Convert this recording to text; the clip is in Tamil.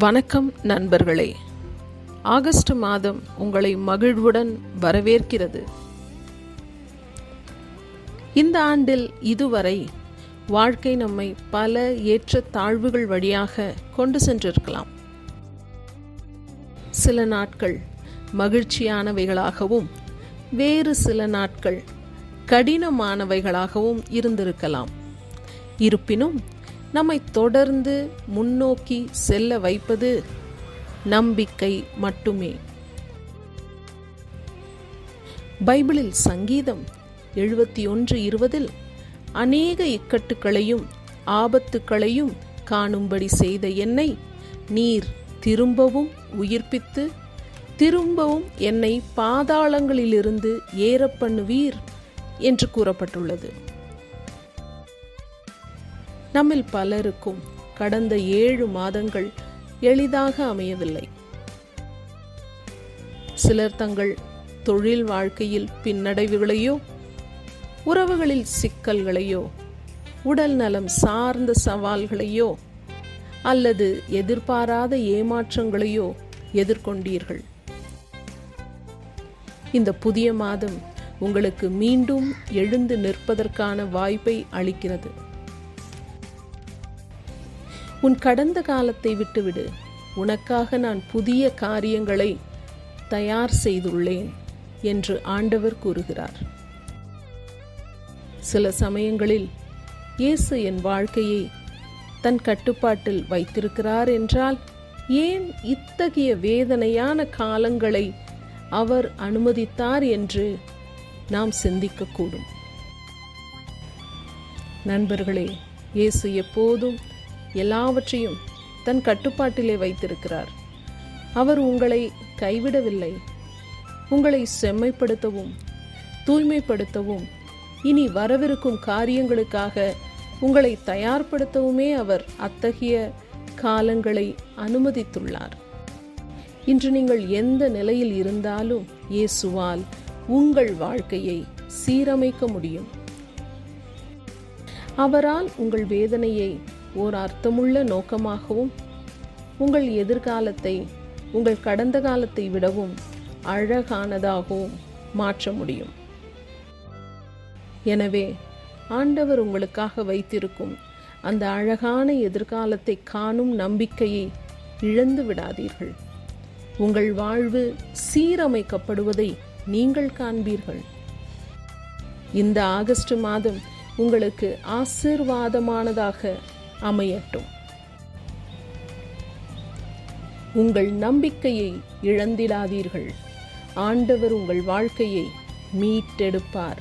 வணக்கம் நண்பர்களே. ஆகஸ்ட் மாதம் உங்களை மகிழ்வுடன் வரவேற்கிறது. இந்த ஆண்டில் இதுவரை வாழ்க்கை நம்மை பல ஏற்ற தாழ்வுகள் வழியாக கொண்டு சென்றிருக்கலாம். சில நாட்கள் மகிழ்ச்சியானவைகளாகவும் வேறு சில நாட்கள் கடினமானவைகளாகவும் இருந்திருக்கலாம். இருப்பினும் நம்மை தொடர்ந்து முன்னோக்கி செல்ல வைப்பது நம்பிக்கை மட்டுமே. பைபிளில் சங்கீதம் 71:20 அநேக இக்கட்டுகளையும் ஆபத்துக்களையும் காணும்படி செய்த என்னை நீர் திரும்பவும் உயிர்ப்பித்து திரும்பவும் என்னை பாதாளங்களிலிருந்து ஏறப்பண்ணுவீர் என்று கூறப்பட்டுள்ளது. நம்மில் பலருக்கும் கடந்த 7 மாதங்கள் எளிதாக அமையவில்லை. சிலர் தங்கள் தொழில் வாழ்க்கையில் பின்னடைவுகளையோ, உறவுகளில் சிக்கல்களையோ, உடல் நலம் சார்ந்த சவால்களையோ அல்லது எதிர்பாராத ஏமாற்றங்களையோ எதிர்கொண்டீர்கள். இந்த புதிய மாதம் உங்களுக்கு மீண்டும் எழுந்து நிற்பதற்கான வாய்ப்பை அளிக்கிறது. உன் கடந்த காலத்தை விட்டுவிடு, உனக்காக நான் புதிய காரியங்களை தயார் செய்துள்ளேன் என்று ஆண்டவர் கூறுகிறார். சில சமயங்களில் இயேசு என் வாழ்க்கையை தன் கட்டுப்பாட்டில் வைத்திருக்கிறார் என்றால் ஏன் இத்தகைய வேதனையான காலங்களை அவர் அனுமதித்தார் என்று நாம் சிந்திக்கக்கூடும். நண்பர்களே, இயேசு எப்போதும் எல்லாவற்றையும் தன் கட்டுப்பாட்டிலே வைத்திருக்கிறார். அவர் உங்களை கைவிடவில்லை. உங்களை செம்மைப்படுத்தவும் தூய்மைப்படுத்தவும் இனி வரவிருக்கும் காரியங்களுக்காக உங்களை தயார்படுத்தவுமே அவர் அத்தகைய காலங்களை அனுமதித்துள்ளார். இன்று நீங்கள் எந்த நிலையில் இருந்தாலும் இயேசுவால் உங்கள் வாழ்க்கையை சீரமைக்க முடியும். அவரால் உங்கள் வேதனையை ஓர் அர்த்தமுள்ள நோக்கமாகவும் உங்கள் எதிர்காலத்தை உங்கள் கடந்த காலத்தை விடவும் அழகானதாகவும் மாற்ற முடியும். எனவே ஆண்டவர் உங்களுக்காக வைத்திருக்கும் அந்த அழகான எதிர்காலத்தை காணும் நம்பிக்கையை இழந்து விடாதீர்கள். உங்கள் வாழ்வு சீரமைக்கப்படுவதை நீங்கள் காண்பீர்கள். இந்த ஆகஸ்ட் மாதம் உங்களுக்கு ஆசீர்வாதமானதாக அமையட்டும். உங்கள் நம்பிக்கையை இழந்திடாதீர்கள். ஆண்டவர் உங்கள் வாழ்க்கையை மீட்டெடுப்பார்.